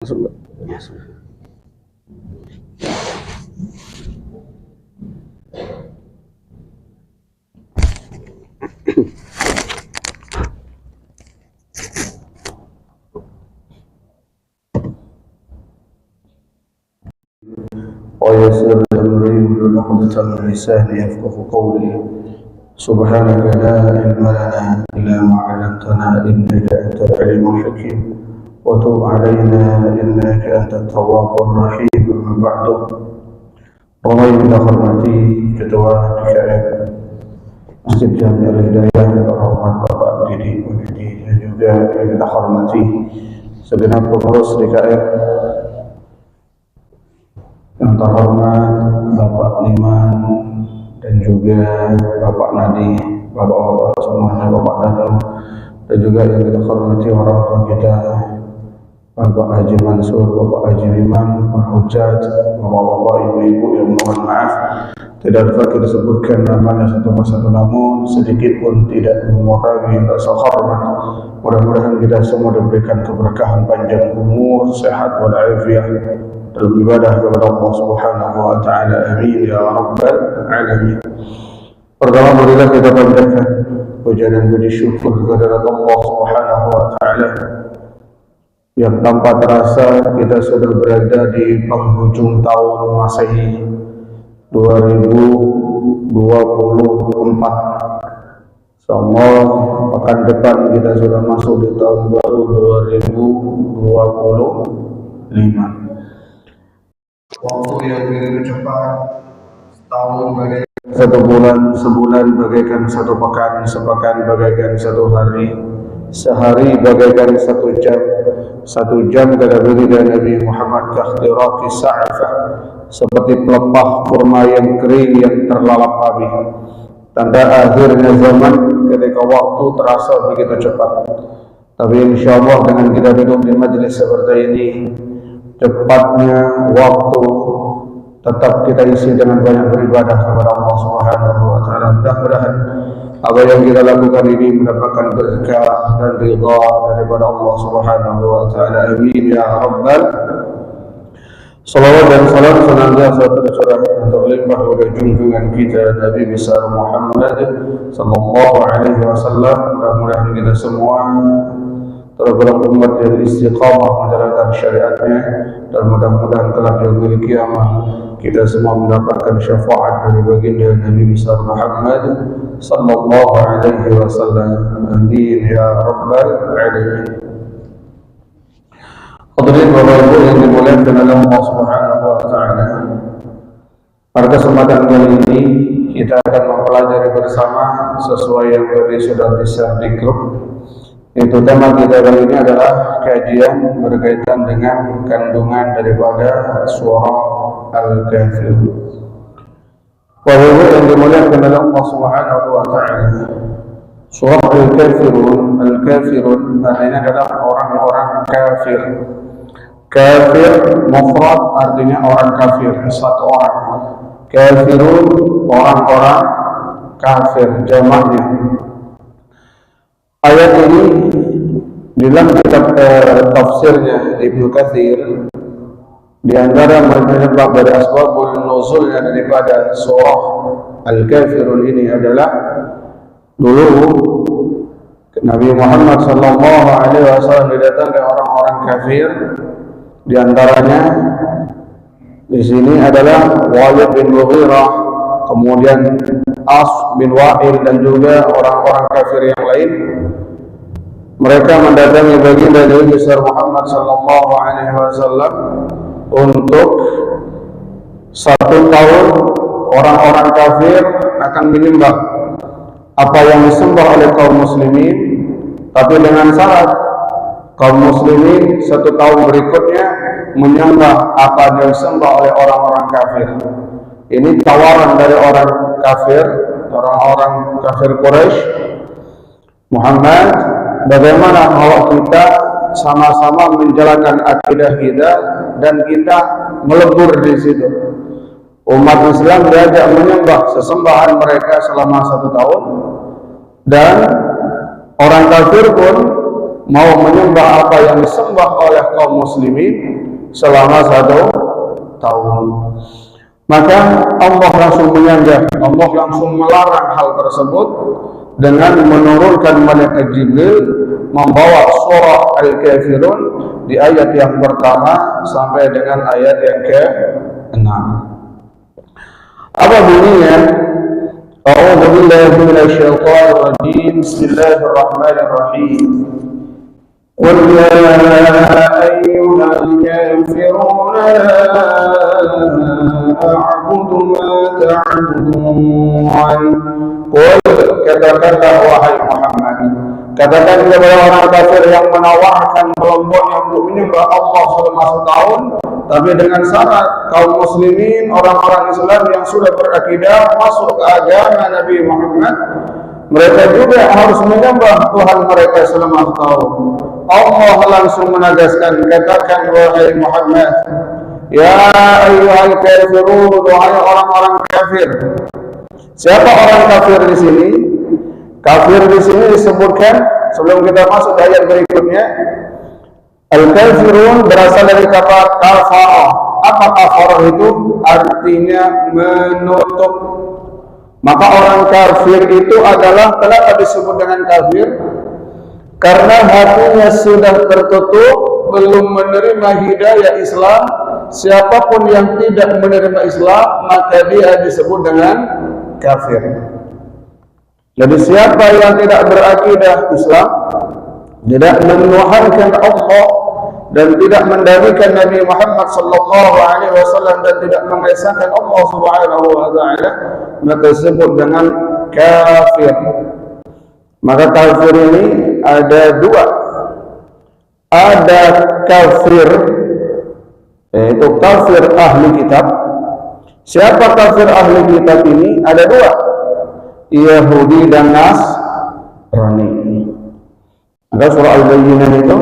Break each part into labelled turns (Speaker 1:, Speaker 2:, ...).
Speaker 1: ويسر أمري واحلل عقدة من لساني يفقهوا قولي سبحانك لا علم لنا إلا ما علمتنا إنك أنت العليم الحكيم وتب علينا إنك أنت التواب الرحيم. أما بعد Ramai kita hormati Ketua DKM Masjid Jami Al-Hidayah yang terhormat Bapak Didi dan juga yang kita hormati segenap pengurus DKM yang terhormat Bapak Liman dan juga Bapak Nadi, Bapak-bapak semuanya, Bapak Dalam, dan juga yang kita hormati orang tua kita Bapak Haji Mansur, Bapak Haji Liman, Pak Hujat, Bapak-bapak, ibu-ibu yang mohon maaf tidak dapat kita sebutkan namanya satu persatu, namun sedikit pun tidak mengurangi rasa hormat. Mudah-mudahan kita semua diberikan keberkahan panjang umur, sehat walafiat dalam ibadah kepada Allah Subhanahu wa taala. Amin ya rabbal alamin. Pertama, marilah kita panjatkan puja dan puji syukur kepada Allah Subhanahu wa taala yang tanpa terasa kita sudah berada di penghujung tahun Masehi 2024. Insyaallah pekan depan kita sudah masuk di tahun baru 2025. Waktu yang begitu cepat, setahun bagaikan satu bulan, sebulan bagaikan satu pekan, sepekan bagaikan satu hari, sehari bagaikan satu jam kata baginda Nabi Muhammad kahtiraqi sa'afah, seperti pelepah kurma yang kering yang terlalap habis. Tanda akhirnya zaman ketika waktu terasa begitu cepat. Tapi insyaallah dengan kita duduk di majlis seperti ini, cepatnya waktu tetap kita isi dengan banyak beribadah kepada Allah Subhanahu wa taala. Mudah-mudahan apa yang kita lakukan ini mendapatkan berkah dan ridha daripada Allah Subhanahu wa taala. Amin ya rabbal. Salawat dan salam senantiasa tercurah untuk limpah pada junjungan kita Nabi besar Muhammad sallallahu alaihi wasallam. Mudah-mudahan kita semua tergolong umat yang istiqamah menjalankan syariatnya, dan mudah-mudahan kelak di hari kiamat kita semua mendapatkan syafaat dari baginda Nabi besar Muhammad sallallahu alaihi wasallam. Amin ya rabbal alamin. Hadirin Bapak Ibu yang dimuliakan oleh Allah Subhanahu wa taala, pada kesempatan kali ini kita akan mempelajari bersama sesuai yang tadi sudah di-share di grup. Itu tema kita kali ini adalah kajian berkaitan dengan kandungan daripada surah Al-Kafir. Bapak Ibu yang dimuliakan oleh Allah Subhanahu wa taala, surah Al-Kafirun, Al-Kafirun artinya adalah orang-orang kafir. Kafir mufrad artinya orang kafir, satu orang. Kafirun orang-orang kafir, jamaknya. Ayat ini dalam kitab tafsirnya Ibnu Katsir, di antara menyebab dari asbabul nuzulnya daripada surah Al-Kafirun ini adalah dulu Nabi Muhammad sallallahu alaihi wasallam didatangi orang-orang kafir. Di antaranya di sini adalah Walid bin Mughirah, kemudian As bin Wa'il, dan juga orang-orang kafir yang lain. Mereka mendatangi baginda Nabi besar Muhammad sallallahu alaihi wasallam untuk 1 tahun orang-orang kafir akan menyembah apa yang disembah oleh kaum muslimin, tapi dengan syarat kaum muslimin 1 tahun berikutnya menyembah apa yang disembah oleh orang-orang kafir. Ini tawaran dari orang kafir, orang-orang kafir Quraisy. Muhammad, bagaimana kalau kita sama-sama menjalankan akidah kita dan kita melebur di situ? Umat Islam diajak menyembah sesembahan mereka selama 1 tahun, dan orang kafir pun mau menyembah apa yang disembah oleh kaum muslimin selama 1 tahun. Maka Allah langsung menyanjung, Allah langsung melarang hal tersebut dengan menurunkan malaikat Jibril membawa surah Al-Kafirun di ayat yang pertama sampai dengan ayat yang ke-6. Apa bunyinya? A'udzu billahi minasyaitonir rajim. Bismillahirrahmanirrahim. Qul ya ayyuhal kafirun la a'budu ma ta'budun. Qul, katakanlah wahai Muhammad, katakan kepada orang kafir yang menawarkan kelompoknya untuk menyembah Allah selama 1 tahun, tapi dengan syarat kaum muslimin, orang-orang Islam yang sudah berakidah masuk ke agama Nabi Muhammad, mereka juga harus menyembah Tuhan mereka selama 1 tahun. Allah langsung menegaskan, katakan wahai Muhammad, ya ayyuhal kafirun, wahai orang-orang kafir. Siapa orang kafir di sini? Kafir di sini disebutkan sebelum kita masuk ke ayat berikutnya. Al-kafirun berasal dari kata kafarah. Apa kafarah itu? Artinya menutup. Maka orang kafir itu adalah, kenapa disebut dengan kafir? Karena hatinya sudah tertutup, belum menerima hidayah Islam. Siapapun yang tidak menerima Islam, maka dia disebut dengan kafir. Jadi siapa yang tidak berakidah Islam, tidak menuhankan Allah dan tidak mendalikan Nabi Muhammad sallallahu alaihi wasallam dan tidak mengesahkan Allah Subhanahu wa taala, maka disebut dengan kafir. Maka kafir ini ada 2. Ada kafir, yaitu kafir ahli kitab. Siapa kafir ahli kitab ini? Ada 2, Yahudi dan Nasrani. Ada surah Al-Bayyinah itu,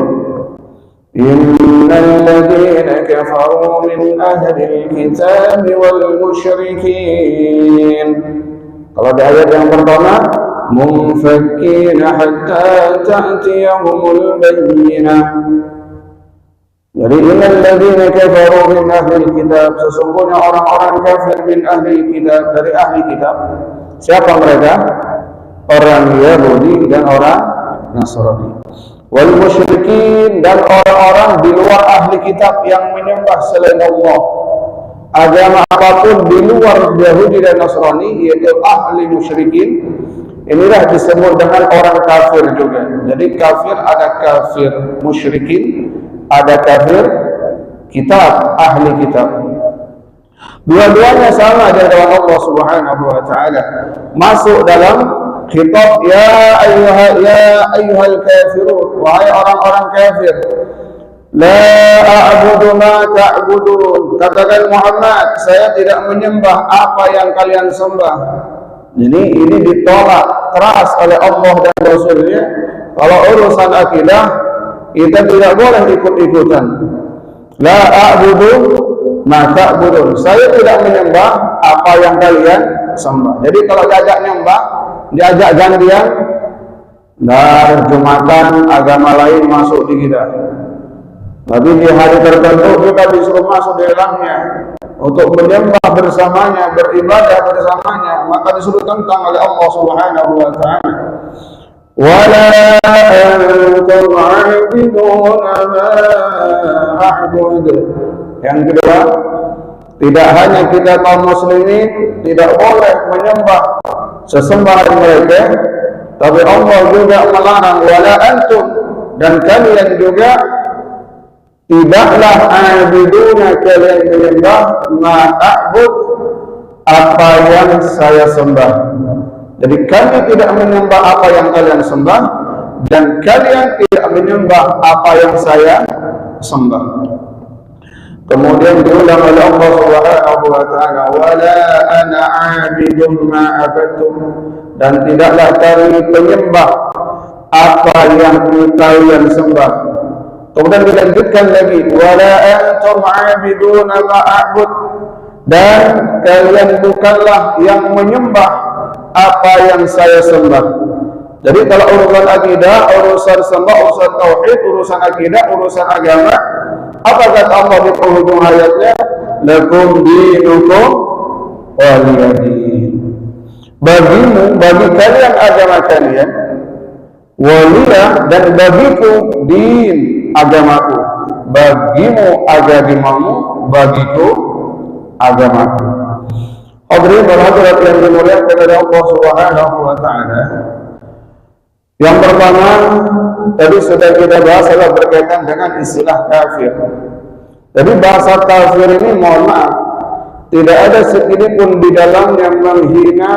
Speaker 1: innal ladzina kafaru min ahlil kitab wal musyrikin. Kalau di ayat yang pertama, munfakkina hatta ta'tiyahumul bayyinah. Jadi innal ladzina kafaru min ahlil kitab, sesungguhnya orang-orang kafir min ahlil kitab, dari ahli kitab. Siapa mereka? Orang Yahudi dan orang Nasrani. Wal musyrikin, dan orang-orang di luar ahli kitab yang menyembah selain Allah. Agama apapun di luar Yahudi dan Nasrani, yaitu ahli musyrikin, inilah disebut dengan orang kafir juga. Jadi kafir ada kafir musyrikin, ada kafir kitab, ahli kitab. Dua-duanya sama di hadapan Allah Subhanahu wa taala. Masuk dalam khitab ya ayyuhal kafirun, wahai orang-orang kafir. La a'budu ma ta'budun. Katakan Muhammad, saya tidak menyembah apa yang kalian sembah. Jadi ini ditolak keras oleh Allah dan Rasulnya. Kalau urusan akidah, kita tidak boleh ikut-ikutan. La a'budu ma ta'budun. Saya tidak menyembah apa yang kalian sembah. Jadi kalau diajak nyembah, diajak gantian, dan Jumatan agama lain masuk di kita. Tapi di hari tertentu kita disuruh masuk di dalamnya untuk menyembah bersamanya, beribadah bersamanya, maka disuruh tentang oleh Allah Subhanahu wa taala. Wala antum 'abiduna ma a'bud. Yang kedua, tidak hanya kita kaum muslimin tidak boleh menyembah sesembahan mereka, tapi Allah juga melarang wala antum, dan kalian juga tidaklah abiduna, kalian menyembah ma'abud, apa yang saya sembah. Jadi kami tidak menyembah apa yang kalian sembah, dan kalian tidak menyembah apa yang saya sembah. Kemudian diulang oleh Allah Subhanahu wa taala, wala ana 'abidun ma abadtum, dan tidaklah kami penyembah apa yang kalian sembah. Kemudian dilanjutkan lagi, wala antum 'abiduna ma a'bud, dan kalian bukanlah yang menyembah apa yang saya sembah. Jadi kalau urusan akidah, urusan sembah, urusan tauhid, urusan akidah, urusan agama, apa kata Allah di penghujung ayatnya? Lakum dinukum waliyadin. Bagimu, bagi kalian agama kalian, waliyah, dan bagiku din, agamaku. Bagimu agamamu, bagiku agamaku. Hadirin berhadirat yang dimuliakan oleh Allah Subhanahu wa taala. Yang pertama, tadi sudah kita bahas adalah berkaitan dengan istilah kafir. Jadi bahasa kafir ini, mohon maaf, tidak ada sedikit pun di dalamnya menghina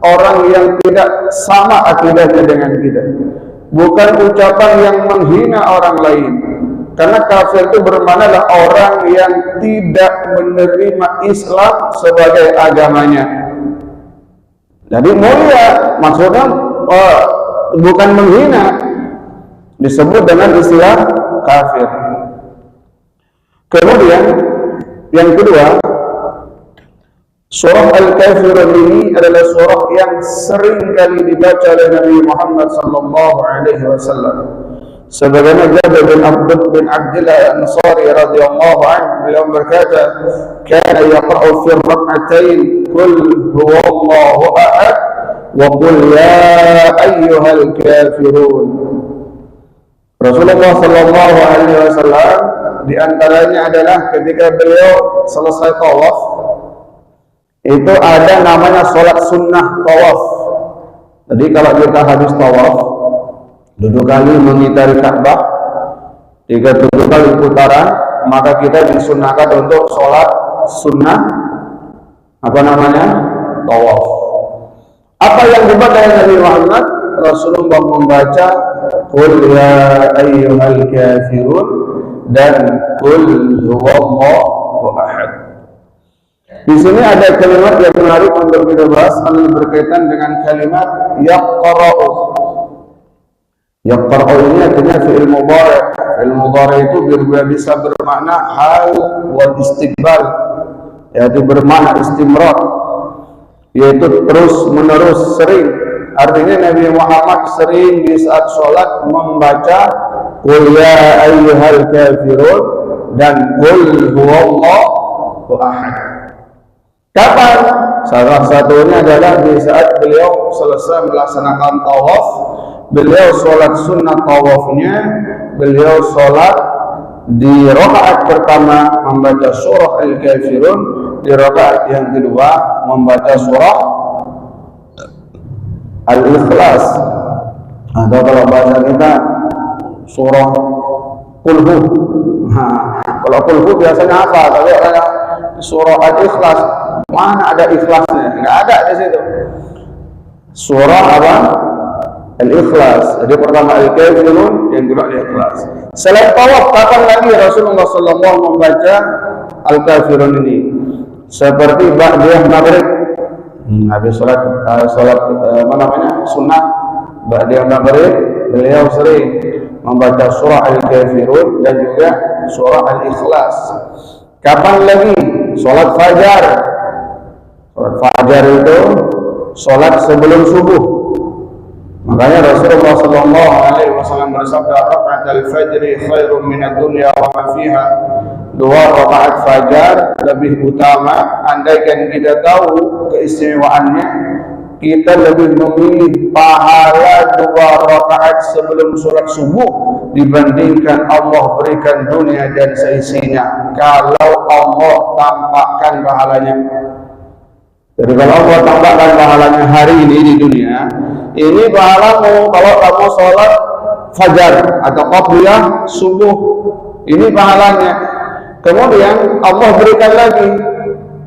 Speaker 1: orang yang tidak sama akidahnya dengan kita. Bukan ucapan yang menghina orang lain. Karena kafir itu bermakna adalah orang yang tidak menerima Islam sebagai agamanya. Jadi mulia, maksudnya bukan menghina, disebut dengan istilah kafir. Kemudian yang kedua, surah Al-Kafirun ini adalah surah yang sering kali dibaca oleh Nabi Muhammad sallallahu alaihi wasallam. Sebagaimana Jabir bin Abdullah Al-Ansari radhiyallahu anhu, beliau berkata, "Kana yaqra'u fi rak'atain qul huwallahu ahad wa qul ya ayyuhal kafirun." Rasulullah sallallahu alaihi wasallam di antaranya adalah ketika beliau selesai tawaf, itu ada namanya sholat sunnah tawaf. Jadi kalau kita habis tawaf, 7 kali mengitari Ka'bah, 37 kali putaran, maka kita disunnahkan untuk sholat sunnah apa namanya? Tawaf. Apa yang dibaca oleh Nabi Muhammad? Rasulullah membaca qul ya ayyuhal kafirun dan qul huwallahu ahad. Di sini ada kalimat yang menarik untuk kita bahas, berkaitan dengan kalimat yaqra'u. Yaqra'u ini artinya fi'il mudhari'. Fi'il mudhari' itu bisa bermakna hal wal istiqbal, yaitu bermakna istimrar, yaitu terus menerus, sering. Artinya Nabi Muhammad sering di saat sholat membaca qul ya ayyuhal kafirun dan qul huwallahu ahad. Kapan? Salah satunya adalah di saat beliau selesai melaksanakan tawaf, beliau sholat sunnah tawafnya, beliau sholat di rakaat pertama membaca surah Al-Kafirun, di rakaat yang kedua membaca surah Al-Ikhlas, atau kalau bahasa kita surah Qul-Hu. Kalau Qul-Hu biasanya apa? Tapi surah Al-Ikhlas, mana ada ikhlasnya? Nggak ada di situ. Surah apa? Al-Ikhlas. Jadi pertama Al-Kafirun, yang kedua Al-Ikhlas. Selain tawaf, kapan lagi Rasulullah SAW membaca Al-Kafirun ini? Seperti ba'diyah maghrib, habis sholat sunnah ba'diyah maghrib, beliau sering membaca surah Al-Kafirun dan juga surah Al-Ikhlas. Kapan lagi? Sholat fajar. Sholat fajar itu sholat sebelum subuh. Makanya Rasulullah SAW bersabda, "Raka'atul fajri khairum minad dunya wa ma fiha." 2 rakaat fajar lebih utama. Andaikan kita tahu keistimewaannya, kita lebih memilih pahala 2 rakaat sebelum sholat subuh dibandingkan Allah berikan dunia dan seisinya. Kalau Allah tampakkan pahalanya, jadi kalau Allah tampakkan pahalanya hari ini di dunia, ini pahalamu kalau kamu sholat fajar atau qabliyah subuh, ini pahalanya. Kemudian Allah berikan lagi,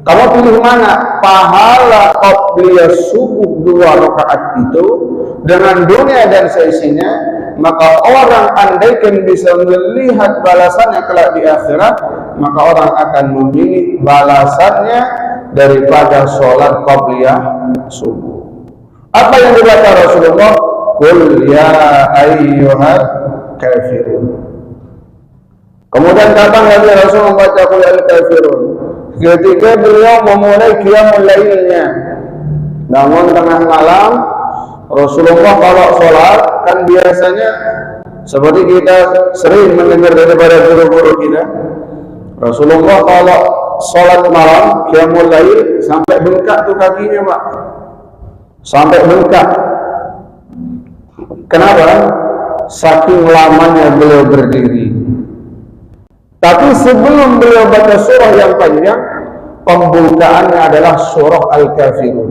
Speaker 1: kamu pilih mana? Pahala qabliyah subuh 2 rakaat itu dengan dunia dan seisinya, maka orang andaikan bisa melihat balasannya kelak di akhirat, maka orang akan memilih balasannya daripada sholat qabliyah subuh. Apa yang dibaca Rasulullah? Qul ya ayyuhal kafirun. Kemudian kapan lagi Rasul membaca Qul ya ayyuhal kafirun? Ketika beliau memulai qiyamul lailnya, namun tengah malam Rasulullah kalau sholat kan biasanya seperti kita sering mendengar daripada guru-guru kita, Rasulullah kalau sholat malam qiyamul lail sampai bengkak tuh kakinya Pak, sampai bengkak. Kenapa? Saking lamanya beliau berdiri. Tapi sebelum beliau baca surah yang panjang, pembukaannya adalah surah Al-Kafirun.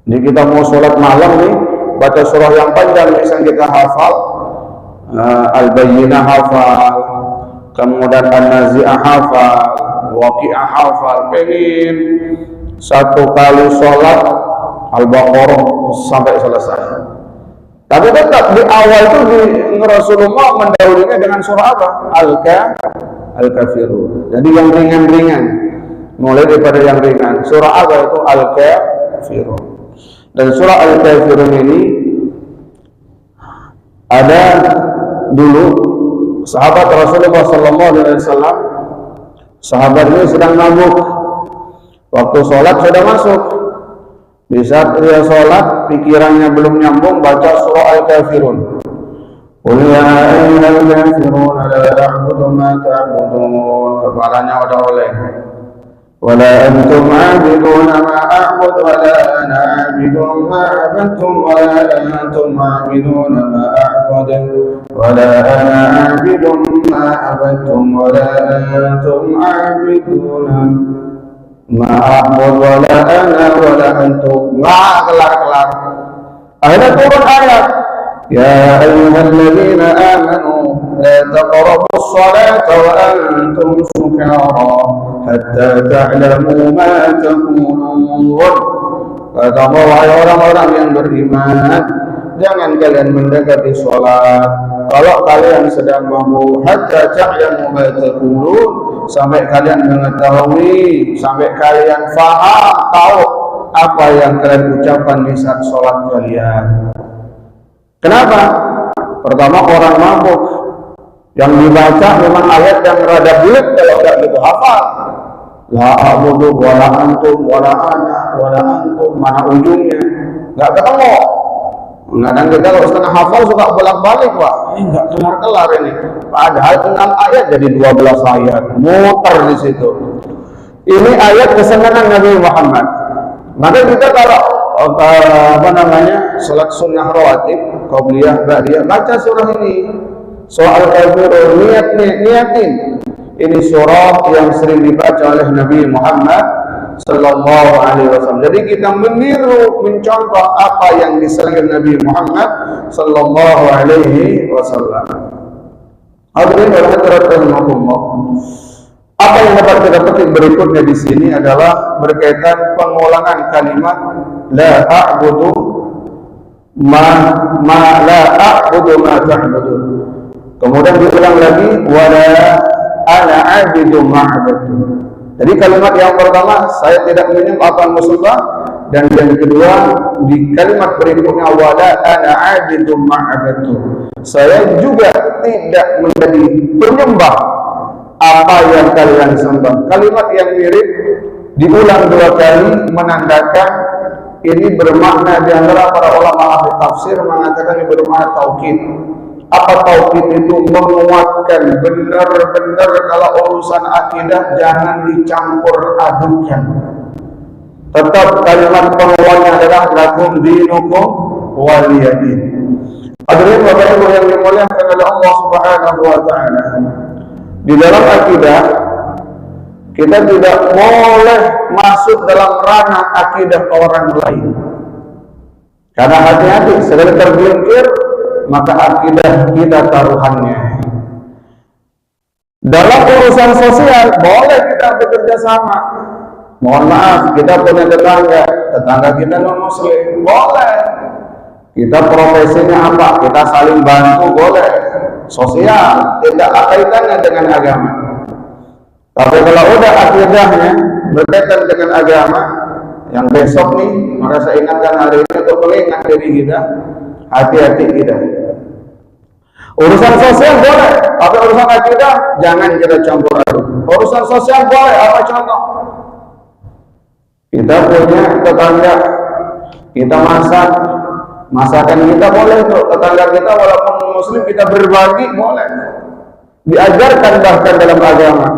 Speaker 1: Jadi kita mau sholat malam nih, baca surah yang panjang, misalnya kita hafal Al-Bayyinah hafal, kemudian An-Nazi'ah hafal, Waqi'ah hafal, pengen satu kali sholat Al-Baqarah sampai selesai. Tapi tetap di awal itu Rasulullah mendahulunya dengan surah apa? Al-Kafirun. Jadi yang ringan-ringan, mulai daripada yang ringan. Surah apa itu? Al-Kafirun. Dan surah Al-Kafirun ini ada dulu sahabat Rasulullah SAW, sahabat ini sedang mabuk. Waktu sholat sudah masuk. Di saat dia sholat, pikirannya belum nyambung, baca surah Al-Kafirun. Qul ya ayyuhal kafirun la a'budu ma ta'budun. Kepalanya udah oleh. Wala antum 'abiduna ma a'budu wala ana 'abidun ma 'abadtum wala antum 'abiduna ma a'budu wala ana 'abidun ma 'abadtum wala antum 'abiduna ma'abud wala ana wala antum. Kelar-kelar. Akhirnya turun ayat, ya ayyuhalladzina amanu la taqrabus salata wa antum sukara hatta ta'lamu ma taqulun. Kata Allah, wahai orang-orang yang beriman, jangan kalian mendekati sholat kalau kalian sedang mabuk, hatta ta'lamu ma taqulun, sampai kalian mengetahui, sampai kalian faham, tahu apa yang kalian ucapkan di saat sholat kalian. Kenapa? Pertama, orang mabuk yang dibaca memang ayat yang rada bulat, kalau tidak gitu hafal. La a'budu wala antum wala ana wala antum, mana ujungnya? Nggak ketemu. Kadang kita kalau setengah hafal suka bolak-balik Pak, ini nggak kelar-kelar ini. Padahal 6 ayat jadi 12 ayat, muter di situ. Ini ayat kesenangan Nabi Muhammad. Maka kita kalau salat sunnah rawatib, qabliyah, ba'diyah, baca surah ini, surah Al-Kafirun, niatin. Ini surah yang sering dibaca oleh Nabi Muhammad Sallallahu Alaihi Wasallam. Jadi kita meniru, mencontoh apa yang disampaikan Nabi Muhammad Sallallahu Alaihi Wasallam. Hadirin rahimahumullah. Apa yang dapat kita petik berikutnya di sini adalah berkaitan pengulangan kalimat la a'budu ma la a'budu ma ta'budun. Kemudian diulang lagi wala ana 'abidu ma 'abadtum. Jadi kalimat yang pertama, saya tidak menyembah apa yang musembah, dan yang kedua di kalimat berikutnya wala ana 'abidu ma 'abadtum. Saya juga tidak menjadi penyembah apa yang kalian sembah. Kalimat yang mirip diulang 2 kali menandakan ini bermakna, di antara para ulama ahli tafsir mengatakan ini bermakna taukid. Apa taukid itu? Menguatkan, benar-benar kalau urusan akidah jangan dicampur adukan. Tetap kalimat penguatnya adalah lakum dinukum waliyadin. Hadirin Bapak Ibu yang dimuliakan oleh Allah Subhanahu wa taala. Di dalam akidah kita tidak boleh masuk dalam ranah akidah orang lain. Karena hati-hati, sekali tergelincir maka akidah kita taruhannya. Dalam urusan sosial boleh kita bekerja sama. Mohon maaf, kita punya tetangga kita non muslim, boleh. Kita profesinya apa? Kita saling bantu, boleh. Sosial, tidak kaitannya dengan agama. Tapi kalau udah akidahnya berkaitan dengan agama, yang besok nih, maka saya ingatkan hari ini untuk mengingat diri kita, hati-hati kita. Urusan sosial boleh, tapi urusan akidah jangan kita campur aduk. Urusan sosial boleh, apa contoh? Kita punya tetangga, kita masak, Masakan kita boleh tuh, tetangga kita walaupun muslim kita berbagi boleh. Diajarkan bahkan dalam agama.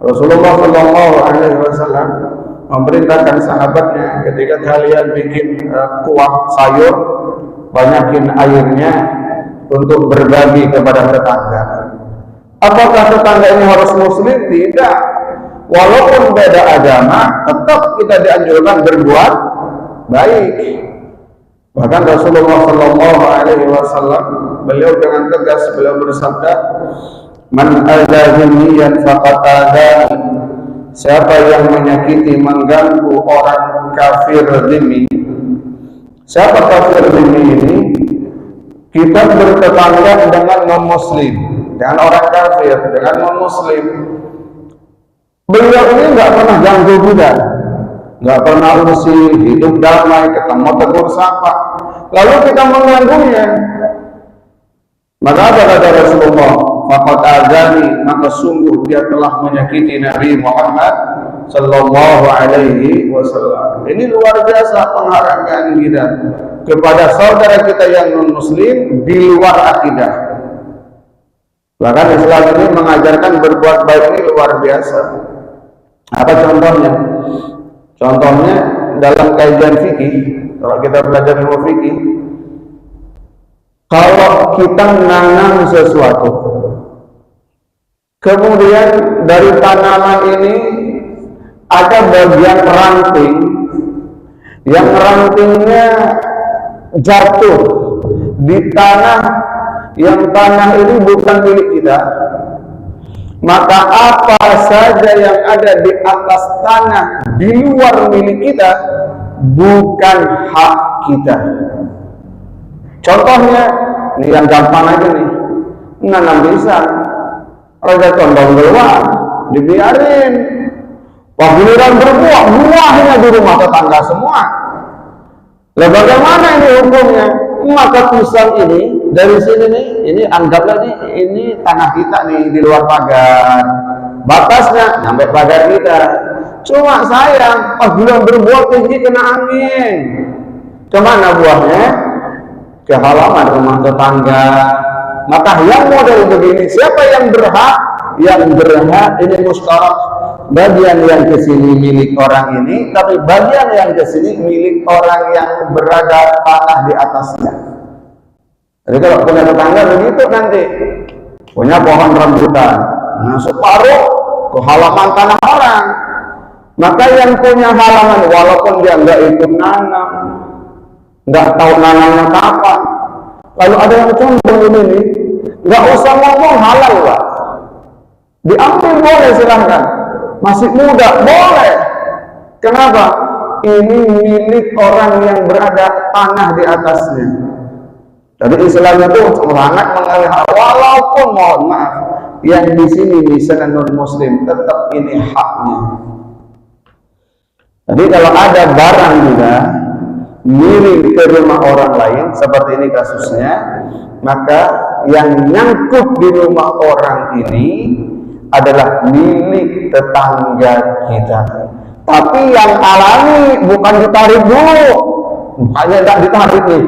Speaker 1: Rasulullah Shallallahu Alaihi Wasallam memerintahkan sahabatnya ketika kalian bikin kuah sayur, banyakin airnya untuk berbagi kepada tetangga. Apakah tetangga ini harus muslim? Tidak. Walaupun beda agama, tetap kita dianjurkan berbuat baik. Bahkan Rasulullah Shallallahu Alaihi Wasallam beliau dengan tegas beliau bersabda, "Man adza dzimmiyan faqad adzani." Siapa yang menyakiti, mengganggu orang kafir dzimmi. Siapa kafir dzimmi ini? Kita bertetangga dengan non-muslim, dengan orang kafir, dengan non-muslim. Beliau ini nggak pernah ganggu kita, nggak pernah usir, hidup damai, ketemu tegur sapa. Lalu kita mengganggunya. Maka apa kata Rasulullah? Faqad adzani, maka sungguh dia telah menyakiti Nabi Muhammad Sallallahu Alaihi Wasallam. Ini luar biasa penghargaan kita kepada saudara kita yang non muslim di luar akidah. Bahkan Islam ini mengajarkan berbuat baik ini luar biasa. Apa contohnya? Contohnya dalam kajian fikih, kalau kita belajar ilmu fikih, kalau kita nanam sesuatu, kemudian dari tanaman ini ada bagian ranting, yang rantingnya jatuh di tanah, yang tanah ini bukan milik kita, maka apa saja yang ada di atas tanah di luar milik kita bukan hak kita. Contohnya, ini yang gampang aja nih, nanam pisang, ada condong keluar, dibiarin, giliran berbuah, buahnya di rumah tetangga semua. Lah bagaimana ini hukumnya? Maka pisang ini dari sini nih, ini anggaplah nih, ini tanah kita nih di luar pagar, batasnya sampai pagar kita. Cuma sayang, pas bulan berbuah tinggi kena angin, kemana buahnya? Ke halaman rumah tetangga. Maka yang model begini, siapa yang berhak? Yang berhak ini mustarak. Bagian yang ke sini milik orang ini, tapi bagian yang ke sini milik orang yang berada tanah di atasnya. Jadi kalau punya tetangga begitu nanti, punya pohon rambutan, nah separuh ke halaman tanah orang, maka yang punya halaman walaupun dia nggak ikut nanam, nggak tahu nanamnya kapan, lalu ada yang condong ini, nggak usah ngomong halal lah, diambil boleh silahkan. Masih muda, boleh. Kenapa? Ini milik orang yang berada tanah di atasnya. Jadi Islam itu sangat mengalir, walaupun mohon maaf, yang di sini misalnya non-muslim, tetap ini haknya. Jadi kalau ada barang juga miring ke rumah orang lain, seperti ini kasusnya, maka yang nyangkut di rumah orang ini adalah milik tetangga kita. Tapi yang alami bukan ditarik dulu, hanya tidak ditarik nih.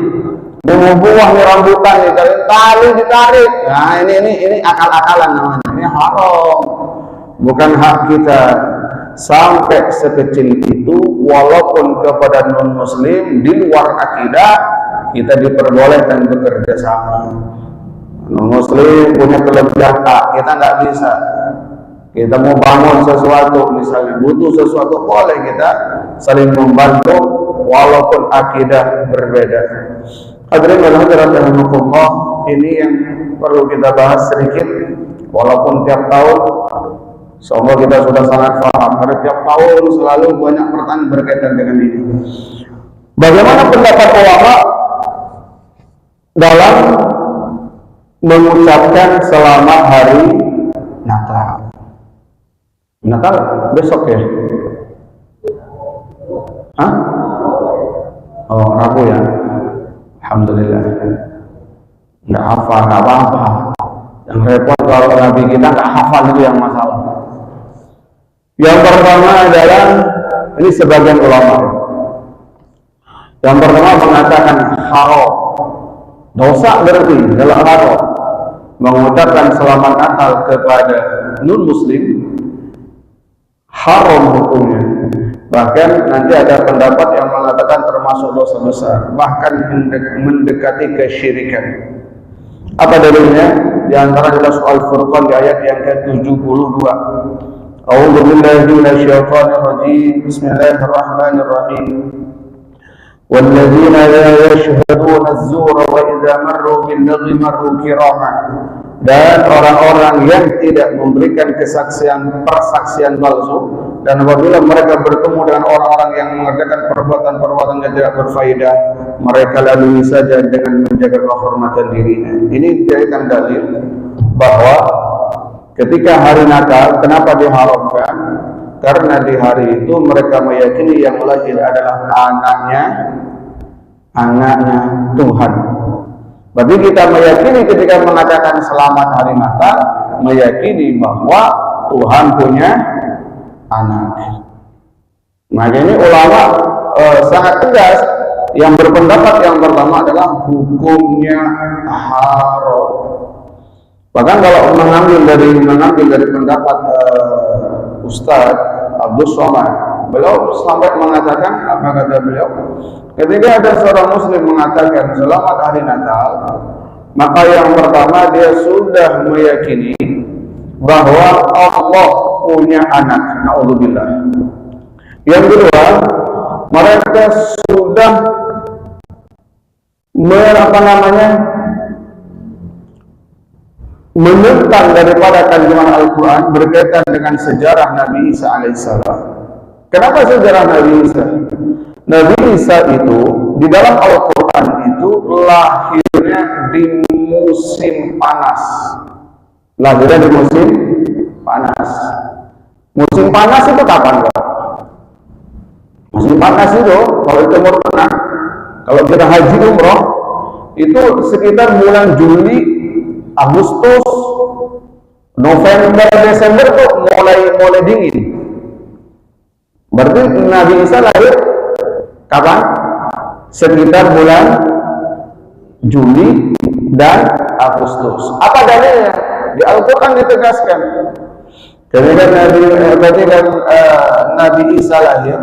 Speaker 1: Ini buah nih rambutan nih, tali ditarik. Nah ini akal-akalan namanya. Ini haram, bukan hak kita. Sampai sekecil itu, walaupun kepada non muslim di luar akidah kita diperbolehkan bekerja sama. Non muslim punya kelebihan A, kita nggak bisa. Kita mau bangun sesuatu, misalnya butuh sesuatu, boleh kita saling membantu walaupun akidah berbeda. Hadirin rahimakumullah, ini yang perlu kita bahas sedikit, walaupun tiap tahun semoga kita sudah sangat paham, karena tiap tahun selalu banyak pertanyaan berkaitan dengan ini. Bagaimana pendapat ulama dalam mengucapkan selamat hari Natal? Natal besok ya? Hah? Oh, Rabu ya? Alhamdulillah. Nggak hafal, nggak apa-apa. Yang repot kalau Nabi kita nggak hafal, itu yang masalah. Yang pertama adalah, ini sebagian ulama, Yang pertama mengatakan haram, dosa berarti adalah haram. Mengucapkan selamat Natal kepada non-muslim haram hukumnya. Bahkan nanti ada pendapat yang mengatakan termasuk dosa besar, bahkan mendekati kesyirikan. Apa dalilnya? Di antara adalah soal Furqan di ayat yang ke-72. A'udzu billahi minasyaitonir rajim. Bismillahirrahmanirrahim. وَالَّذِينَ لَا يَشْهَدُونَ الزُّورَ وَإِذَا مَرُّوا بِاللَّغْوِ مَرُّوا كِرَامًا. Dan orang-orang yang tidak memberikan persaksian palsu, dan apabila mereka bertemu dengan orang-orang yang mengerjakan perbuatan-perbuatan yang tidak berfaedah, mereka lalui saja dengan menjaga kehormatan dirinya. Ini dijadikan dalil bahwa ketika hari Natal, kenapa diharamkan? Karena di hari itu mereka meyakini yang lahir adalah anaknya Tuhan. Berarti kita meyakini ketika mengatakan selamat hari Natal, meyakini bahwa Tuhan punya anak. Maka ini ulama sangat tegas. Yang berpendapat yang pertama adalah hukumnya haram. Bahkan kalau mengambil dari pendapat Ustadz Abdul Somad, beliau sampai mengatakan, apa kata beliau? Ketika ada seorang muslim mengatakan selamat hari Natal, maka yang pertama dia sudah meyakini bahwa Allah punya anak. Na'udzubillah. Yang kedua, mereka sudah menentang daripada kandungan Al-Quran berkaitan dengan sejarah Nabi Isa alaihissalam. Kenapa sejarah Nabi Isa? Nabi Isa itu di dalam Al-Quran itu lahirnya di musim panas. Lahirnya di musim panas. Musim panas itu kapan, Pak? Musim panas itu kalau itu Timur Tengah, kalau kita haji umroh itu sekitar bulan Juli, Agustus, November, Desember tuh mulai dingin. Berarti Nabi Isa lahir kapan? Sekitar bulan Juli dan Agustus. Apa dalilnya? Di Al-Quran ditegaskan. Ketika Nabi Isa lahir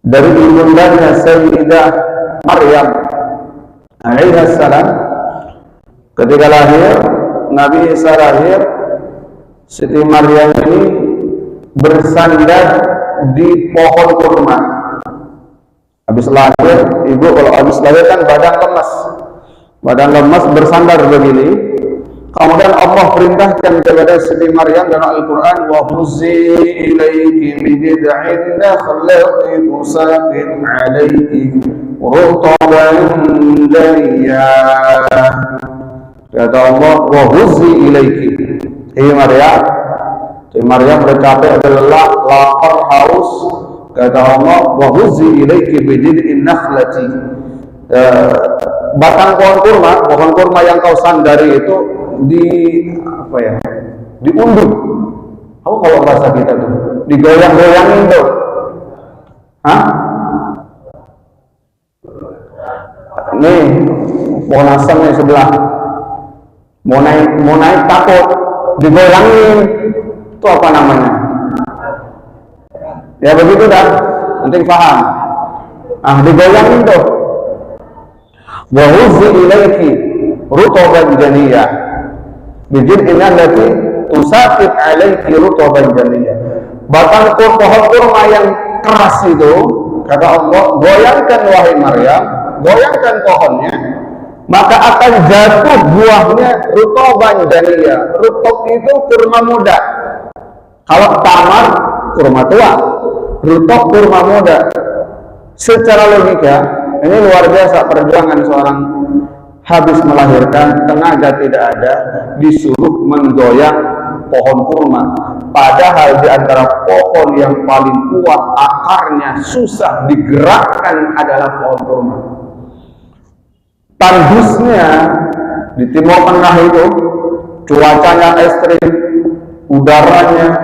Speaker 1: dari ibundanya Sayyidah Maryam alaihissalam, ketika lahir Nabi Isa lahir, Siti Maryam ini bersandar di pohon kurma. Habis lahir, ibu kalau habis lahir kan badan lemas bersandar begini. Kemudian Allah perintahkan kepada Siti Maryam dalam Al-Quran, wa huzzi ilaiki bid'in nakhlati tusaqit alaiki rutaban janiyya. Kata Allah, wa huzzi ilaiki. Maryam bercapek lelah, lapar, haus. Kata Allah, wa huzzi ilaiki bid'in nakhlati. Batang pohon kurma yang kau sandari itu diunduh. Apa kalau bahasa kita tuh? Digoyang-goyangin tuh. Nih, pohon asam nih sebelah. Mau naik takut, digoyangin. Itu apa namanya? Ya begitu dah. Penting paham. Digoyangin tuh. Wa huzzi ilaiki rutaban janiyah. Bijid'ina allati tusaqit alaiki rutaban janiyah. Batang pohon kurma yang keras itu, kata Allah, goyangkan wahai Maryam, goyangkan pohonnya, maka akan jatuh buahnya rutaban janiyah. Rutab itu kurma muda. Kalau tamar kurma tua, rutab kurma muda. Secara logika, ini luar biasa perjuangan seorang habis melahirkan, tenaga tidak ada, disuruh menggoyang pohon kurma. Padahal di antara pohon yang paling kuat akarnya susah digerakkan adalah pohon kurma. Tandusnya di Timur Tengah itu cuacanya ekstrim, udaranya,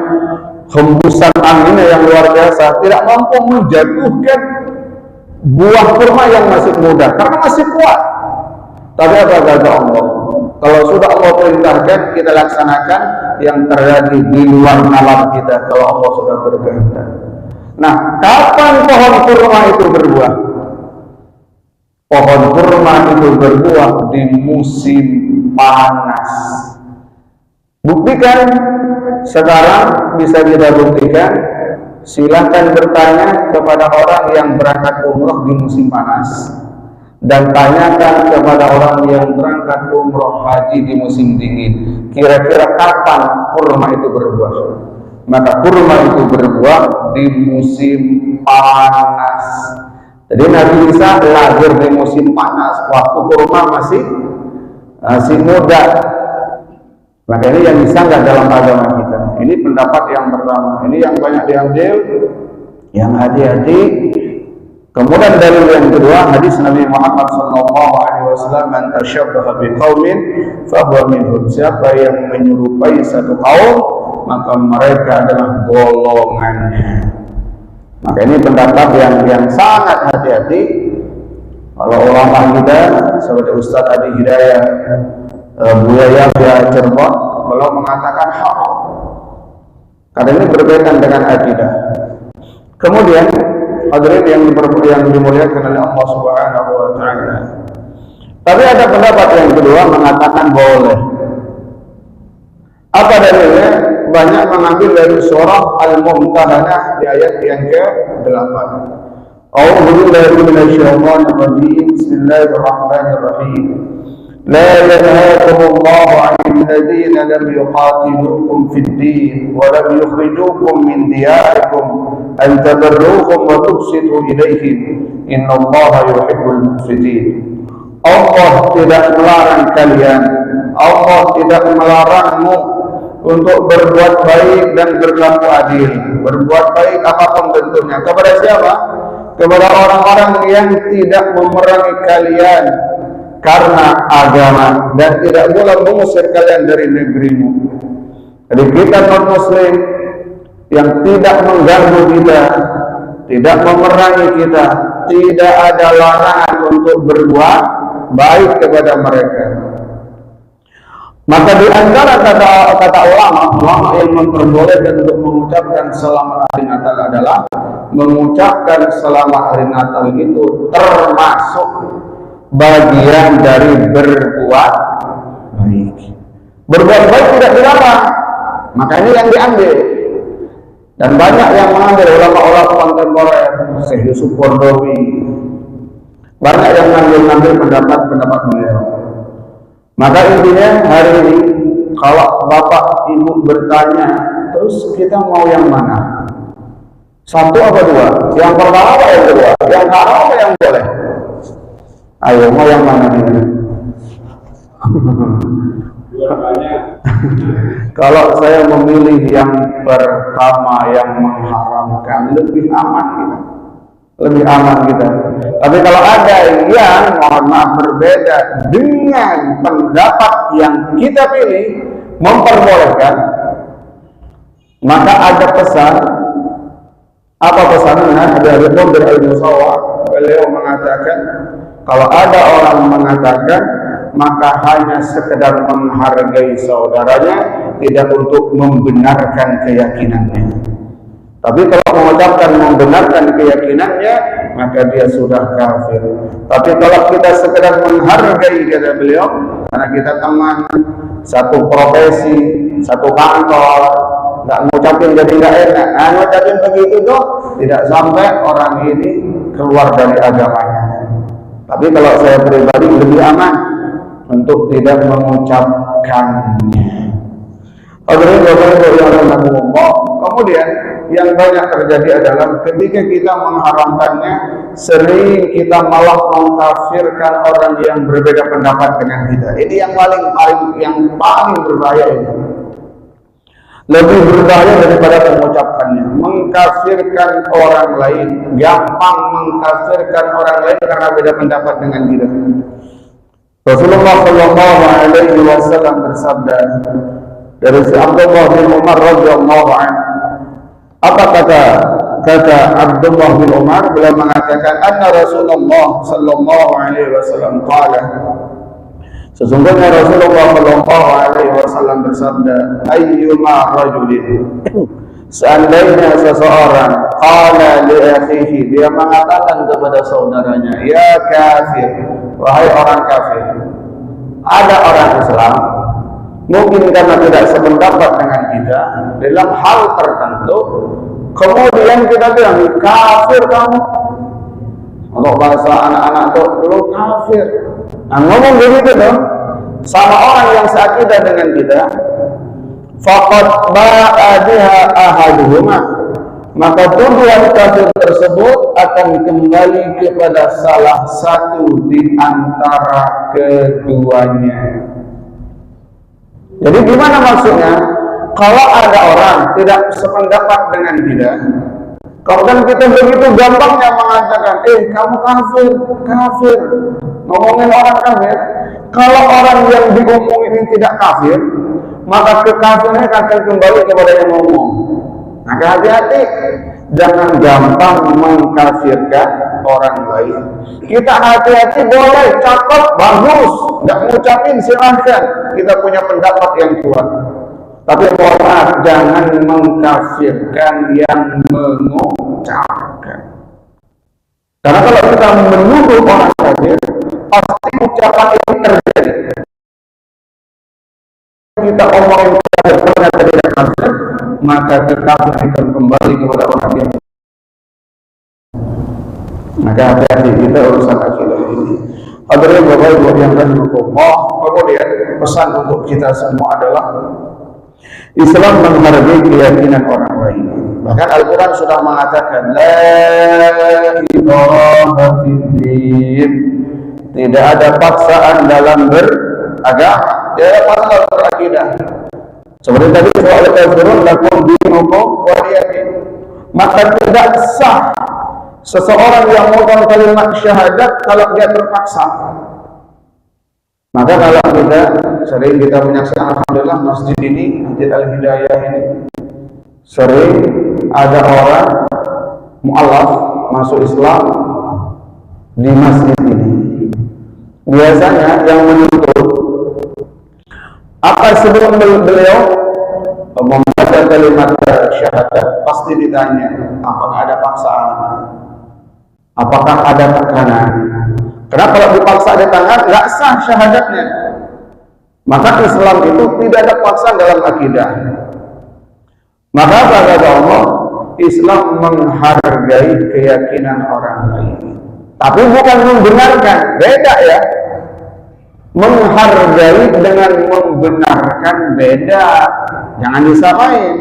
Speaker 1: hembusan anginnya yang luar biasa, tidak mampu menjatuhkan buah kurma yang masih muda karena masih kuat. Tapi apa kata Allah? Kalau sudah Allah perintahkan, kita laksanakan. Yang terjadi di luar nalar kita kalau Allah sudah berkehendak. Nah, kapan pohon kurma itu berbuah? Pohon kurma itu berbuah di musim panas. Buktikan sekarang, bisa kita buktikan. Silahkan bertanya kepada orang yang berangkat umroh di musim panas, dan tanyakan kepada orang yang berangkat umroh haji di musim dingin, kira-kira kapan kurma itu berbuah? Maka kurma itu berbuah di musim panas. Jadi Nabi Isa lahir di musim panas, waktu kurma masih muda. Maka ini yang disanggah dalam agama kita. Ini pendapat yang pertama. Ini yang banyak diambil, yang hati-hati. Kemudian dalil yang kedua, hadis Nabi Muhammad SAW, "Man tashabbaha biqaumin fahuwa minhum." Siapa yang menyerupai satu kaum, maka mereka adalah golongannya. Maka ini pendapat yang sangat hati-hati. Kalau ulama kita seperti Ustaz Adi Hidayah, Buya Yahya Cirebon, kalau mengatakan haram, karena ini berkaitan dengan akidah. Kemudian hadirin yang dimuliakan oleh Allah Subhanahu wa taala. Tapi ada pendapat yang kedua mengatakan boleh. Apa dalilnya? Banyak mengambil dari surah Al-Mumtahanah di ayat yang ke-8. A'udzu billahi minasyaitonir rajim. Bismillahirrahmanirrahim. لا ينهاكم الله عن الذين لم يقاتلوكم في الدين ولم يخرجوكم من دياركم أن تبروهم وتقسطوا إليهم إن الله يحب المقسطين. Allah tidak melarang kalian, Allah tidak melarangmu untuk berbuat baik dan berlaku adil. Berbuat baik apapun bentuknya. Kepada siapa? Kepada orang-orang yang tidak memerangi kalian karena agama dan tidak boleh mengusir kalian dari negerimu. Jadi kita non-muslim yang tidak mengganggu kita, tidak memerangi kita, tidak ada larangan untuk berbuat baik kepada mereka. Maka di antara kata ulama yang memperbolehkan untuk mengucapkan selamat hari Natal adalah mengucapkan selamat hari Natal itu termasuk bagian dari berbuat baik. Berbuat baik tidak dilarang, maka ini yang diambil. Dan banyak yang mengambil ulama-ulama kontemporer, Syekh Yusuf Qaradawi, banyak yang mengambil pendapat beliau. Maka intinya hari ini kalau bapak ibu bertanya, terus kita mau yang mana? Satu apa dua? Yang pertama apa yang kedua? Yang haram apa yang boleh? Ayo, mau yang mana ini? Kalau saya memilih yang pertama yang mengharamkan, lebih aman kita. Lebih aman kita. Tapi kalau ada yang mohon maaf berbeda dengan pendapat yang kita pilih memperbolehkan, maka ada pesan. Apa pesannya? Ada Mundir Al-Musawwar, beliau mengatakan, kalau ada orang mengatakan, maka hanya sekedar menghargai saudaranya, tidak untuk membenarkan keyakinannya. Tapi kalau mengucapkan membenarkan keyakinannya, maka dia sudah kafir. Tapi kalau kita sekedar menghargai, kata beliau, karena kita teman, satu profesi, satu kantor, nggak ngucapin jadi nggak enak, ngucapin begitu tuh, tidak sampai orang ini keluar dari agamanya. Tapi kalau saya pribadi lebih aman untuk tidak mengucapkannya. Kemudian yang banyak terjadi adalah ketika kita mengharamkannya, sering kita malah mengkafirkan orang yang berbeda pendapat dengan kita. Ini yang paling berbahaya ini. Lebih berbahaya daripada mengucapkannya. Mengkafirkan orang lain, gampang mengkafirkan orang lain karena beda pendapat dengan kita. Rasulullah SAW bersabda dari si Abdullah bin Umar radhiyallahu anhu, apa kata kata Abdullah bin Umar, beliau mengatakan, anna Rasulullah sallallahu alaihi wasallam qala, sesungguhnya Rasulullah sallallahu alaihi wasallam bersabda, ayyuma rajulin, seandainya seseorang qala li akhihi, dia mengatakan kepada saudaranya, ya kafir, wahai orang kafir. Ada orang Islam mungkin karena tidak sependapat dengan kita dalam hal tertentu, kemudian kita bilang, kafir kamu. Untuk bahasa anak-anak itu dulu kafir. Nah, ngomong begitu dong sama orang yang seakidah dengan kita, faqad ba'a biha ahaduhuma, maka tuduhan kafir tersebut akan kembali kepada salah satu di antara keduanya. Jadi gimana maksudnya? Kalau ada orang tidak sependapat dengan kita, kemudian kita begitu gampangnya mengatakan, kamu kafir, kafir, ngomongin orang kafir. Kalau orang yang diomongin ini tidak kafir, maka kekafirannya akan kembali kepada yang ngomong. Maka hati-hati, jangan gampang mengkafirkan orang lain. Kita hati-hati, boleh, cakep, bagus, nggak mengucapin silahkan, kita punya pendapat yang kuat. Tapi mohon maaf, jangan mengkafirkan yang mengucapkan. Karena kalau kita menuduh orang kafir, pasti ucapan ini terjadi. Kita omongin kafir, ternyata tidak kafir, maka kekafiran akan kembali kepada orang yang. Maka hati-hati kita urusan akidah ini. Hadirin Bapak Ibu yang rahimahullah, kemudian pesan untuk kita semua adalah Islam menghargai keyakinan orang lain. Bahkan Al-Quran sudah mengatakan, la ilaha fiddin, tidak ada paksaan dalam beragama, tidak ada paksaan dalam berakidah. Seperti tadi soal kafirun lakum dinukum waliyadin, maka tidak sah seseorang yang mengucapkan kalimat syahadat kalau dia terpaksa. Maka kalau sering kita menyaksikan, alhamdulillah masjid ini, Masjid Al-Hidayah ini, sering ada orang mu'alaf masuk Islam di masjid ini. Biasanya yang menuntut, apa sebelum beliau membaca kalimat syahadat, pasti ditanya, apakah ada paksaan, apakah ada tekanan. Karena kalau dipaksa di tangan, nggak sah syahadatnya. Maka Islam itu tidak ada paksaan dalam akidah. Maka kata Allah, Islam menghargai keyakinan orang lain. Tapi bukan membenarkan, beda ya. Menghargai dengan membenarkan beda. Jangan disamain.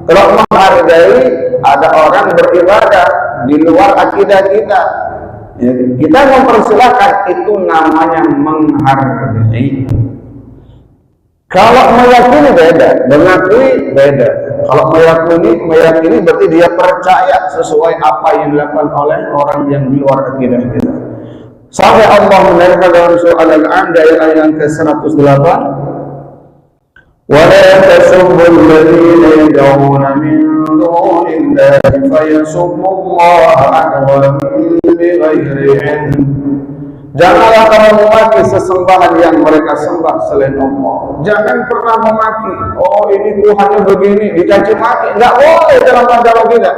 Speaker 1: Kalau menghargai, ada orang beribadah di luar akidah kita. Ya, kita mempersilahkan, itu namanya menghargai. Kalau meyakini beda, mengakui beda. Kalau meyakini berarti dia percaya sesuai apa yang dilakukan oleh orang yang di luar akidah kita. Sampai Allah menerangkan dalam surah Al-An'am ayat yang ke-108, وَلَا تَسُبُّوا الَّذِينَ يَدْعُونَ مِن دُونِ اللَّهِ فَيَسُبُّوا اللَّهَ عَدْوًا بِغَيْرِ عِلْمٍ. Janganlah kamu memaki sesembahan yang mereka sembah selain Allah. Jangan pernah memaki, oh ini Tuhannya begini, dicaci maki. Nggak boleh dalam agama kita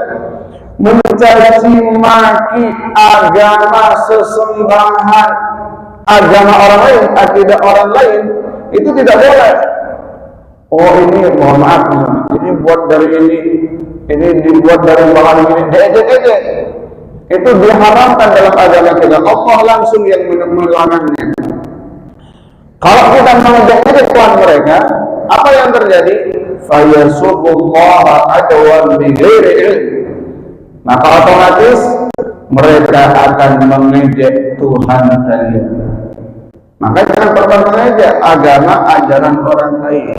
Speaker 1: mencaci maki agama sesembahan, agama orang lain, akidah orang lain, itu tidak boleh. Oh ini mohon maaf, ini buat dari ini dibuat dari bahan ini, ejek-ejek. Itu diharamkan dalam agama kita. Allah langsung yang melarangnya. Kalau kita mengejek-ejek Tuhan mereka, apa yang terjadi? Fayasubullaha adwan bighairi ilm. Maka otomatis mereka akan mengejek Tuhan kalian. Maka jangan pernah mengejek agama ajaran orang lain.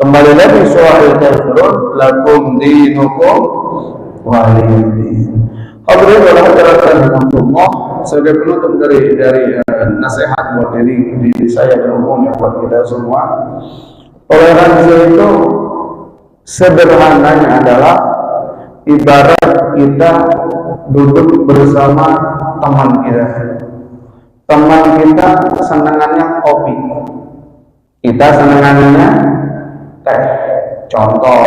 Speaker 1: Kembali lagi surah Al-Kafirun, lakum dinukum waliyadin. Hadirin Allah, sebagai penutup dari nasihat buat diri saya dan umumnya buat kita semua, toleransi itu sederhananya adalah ibarat kita duduk bersama teman kita. Teman kita senangannya kopi, kita senangannya teh. Contoh,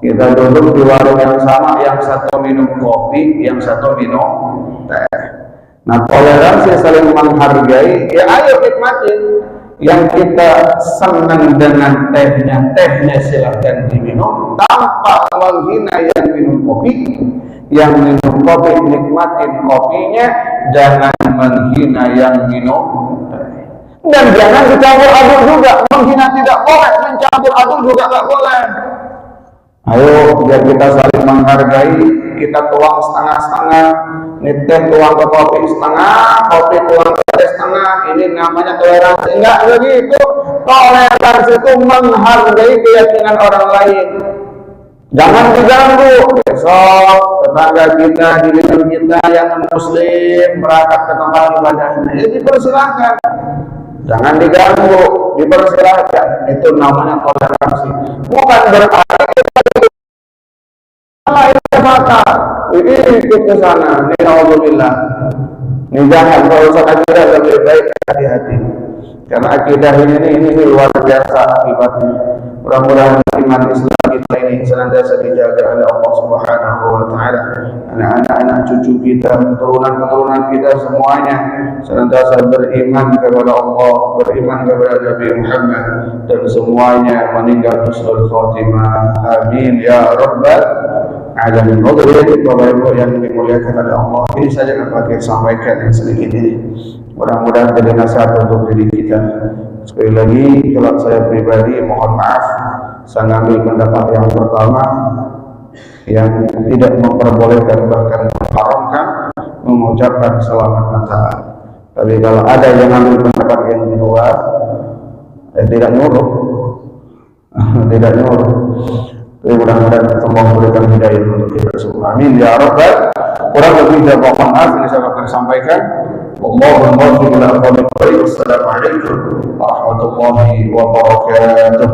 Speaker 1: kita duduk di warung yang sama, yang satu minum kopi, yang satu minum teh. Nah, toleransi saling menghargai, ya ayo nikmatin. Yang kita senang dengan tehnya, tehnya silahkan diminum tanpa menghina yang minum kopi. Yang minum kopi nikmatin kopinya, jangan menghina yang minum teh. Dan jangan dicampur aduk juga, menghina tidak boleh, mencampur aduk juga nggak boleh. Ayo biar kita saling menghargai, kita tuang setengah-setengah, teh tuang ke kopi setengah, kopi tuang ke teh setengah. Ini namanya toleransi. Enggak begitu. Toleransi itu menghargai keyakinan orang lain. Jangan diganggu. Besok tetangga kita, diri kita yang muslim berangkat ke tempat ibadahnya, ya dipersilahkan. Jangan diganggu, dipersilahkan. Itu namanya toleransi. Bukan berarti ikut ke sana. Ini alhamdulillah. Ini jangan, kalau usah akidah lebih baik hati-hati. Karena akidah ini luar biasa akibatnya. Mudah-mudahan iman Islam kita ini senantiasa dijaga oleh Allah Subhanahu wa Ta'ala. Anak-anak cucu kita, keturunan-keturunan kita semuanya senantiasa beriman kepada Allah, beriman kepada Nabi Muhammad, dan semuanya meninggal husnul khotimah. Amin ya rabbal alamin. Bapak Ibu yang dimuliakan oleh Allah, ini saja yang akan saya sampaikan yang sedikit ini. Mudah-mudahan jadi nasihat untuk diri kita. Sekali lagi, kalau saya pribadi mohon maaf, saya ambil pendapat yang pertama yang tidak memperbolehkan bahkan mengharamkan mengucapkan selamat Natal. Tapi kalau ada yang ambil pendapat yang kedua, tidak nyuruh, tidak nyuruh. Tapi mudah-mudahan Allah memberikan hidayah untuk kita semua. Amin ya rabbal. Kurang lebih dari mohon maaf ini saya akan sampaikan. Wassalamualaikum warahmatullahi wabarakatuh.